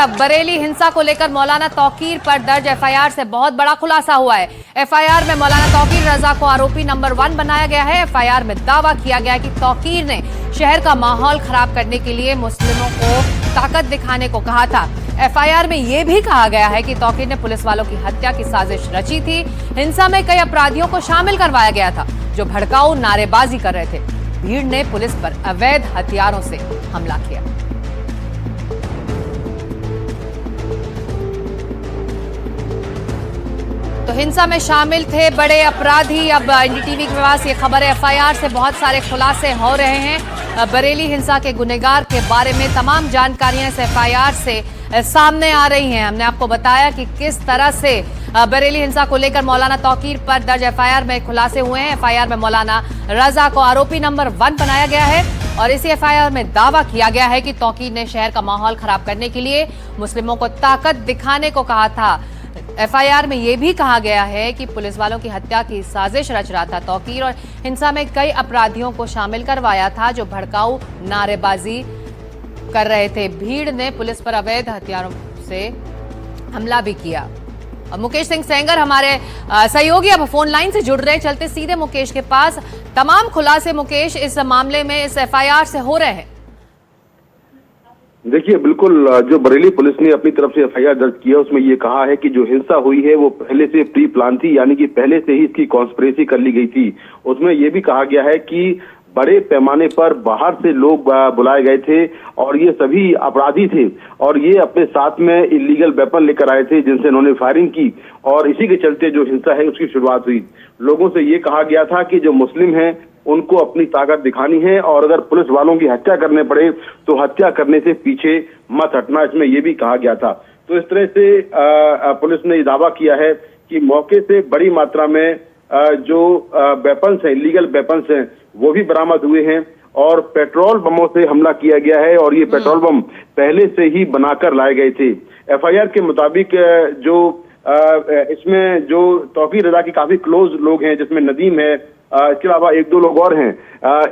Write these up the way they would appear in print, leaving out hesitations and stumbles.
बरेली हिंसा को लेकर मौलाना तौकीर पर दर्ज एफआईआर से बहुत बड़ा खुलासा हुआ है। एफआईआर में मौलाना तौकीर रजा को आरोपी नंबर 1 बनाया गया है। एफआईआर में दावा किया गया है कि तौकीर ने शहर का माहौल खराब करने के लिए मुस्लिमों को ताकत दिखाने को कहा था। एफआईआर में यह भी कहा गया है कि तौकीर ने पुलिस वालों की हत्या की साजिश रची थी। हिंसा में कई अपराधियों को शामिल करवाया गया था जो भड़काऊ नारेबाजी कर रहे थे। भीड़ ने पुलिस पर अवैध हथियारों से हमला किया। तो हिंसा में शामिल थे बड़े अपराधी। अब एनडीटीवी के पास ये खबर है, एफआईआर से बहुत सारे खुलासे हो रहे हैं। बरेली हिंसा के गुनहगार के बारे में तमाम जानकारियां इस एफआईआर से सामने आ रही हैं। हमने आपको बताया कि किस तरह से बरेली हिंसा को लेकर मौलाना तौकीर पर दर्ज एफआईआर में खुलासे हुए हैं। एफआईआर में मौलाना रजा को आरोपी नंबर 1 बनाया गया है और इसी एफआईआर में दावा किया गया है कि तौकीर ने शहर का माहौल खराब करने के लिए मुस्लिमों को ताकत दिखाने को कहा था। एफआईआर में यह भी कहा गया है कि पुलिस वालों की हत्या की साजिश रच रहा था तौकीर और हिंसा में कई अपराधियों को शामिल करवाया था जो भड़काऊ नारेबाजी कर रहे थे। भीड़ ने पुलिस पर अवैध हथियारों से हमला भी किया। मुकेश सिंह सेंगर हमारे सहयोगी अब फोन लाइन से जुड़ रहे हैं। चलते सीधे मुकेश के पास। तमाम खुलासे मुकेश इस मामले में इस एफआईआर से हो रहे हैं। देखिए, बिल्कुल जो बरेली पुलिस ने अपनी तरफ से एफआईआर दर्ज किया उसमें ये कहा है कि जो हिंसा हुई है वो पहले से प्री प्लान थी, यानी कि पहले से ही इसकी कॉन्स्पिरेसी कर ली गई थी। उसमें ये भी कहा गया है कि बड़े पैमाने पर बाहर से लोग बुलाए गए थे और ये सभी अपराधी थे और ये अपने साथ में इलीगल वेपन लेकर आए थे जिनसे इन्होंने फायरिंग की और इसी के चलते जो हिंसा है उसकी शुरुआत हुई। लोगों से ये कहा गया था कि जो मुस्लिम हैं उनको अपनी ताकत दिखानी है और अगर पुलिस वालों की हत्या करने पड़े तो हत्या करने से पीछे मत हटना, इसमें यह भी कहा गया था। तो इस तरह से पुलिस ने दावा किया है कि मौके से बड़ी मात्रा में जो वेपन्स हैं, इलीगल वेपन्स हैं, वो भी बरामद हुए हैं और पेट्रोल बमों से हमला किया गया है और ये पेट्रोल बम पहले से ही बनाकर लाए गए थे। एफआईआर के मुताबिक जो इसमें जो तौकीर रजा की काफी क्लोज लोग हैं जिसमें नदीम है, इसके अलावा 1-2 लोग और हैं,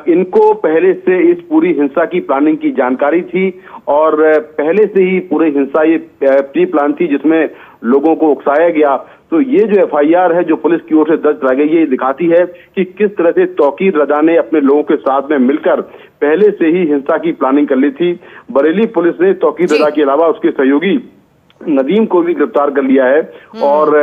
इनको पहले से इस पूरी हिंसा की प्लानिंग की जानकारी थी और पहले से ही पूरी हिंसा ये प्री प्लान थी जिसमें लोगों को उकसाया गया। तो ये जो एफआईआर है जो पुलिस की ओर से दर्ज कराई गई, ये दिखाती है कि किस तरह से तौकीर रजा ने अपने लोगों के साथ में मिलकर पहले से ही हिंसा की प्लानिंग कर ली थी। बरेली पुलिस ने तौकीर रजा के अलावा उसके सहयोगी नदीम को भी गिरफ्तार कर लिया है और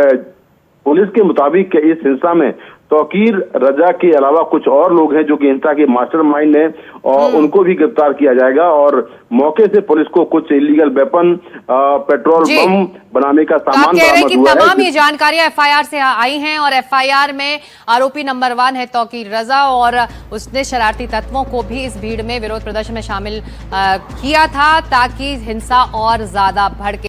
पुलिस के मुताबिक इस हिंसा में तौकीर रजा के अलावा कुछ और लोग हैं जो कि हिंसा के मास्टरमाइंड हैं और उनको भी गिरफ्तार किया जाएगा और मौके से पुलिस को कुछ इलीगल वेपन, पेट्रोल बम बनाने का सामान बरामद हुआ है। तमाम ये जानकारियां एफआईआर से आई हैं और एफआईआर में आरोपी नंबर 1 है तौकीर रजा और उसने शरारती तत्वों को भी इस भीड़ में विरोध प्रदर्शन में शामिल किया था ताकि हिंसा और ज्यादा भड़के।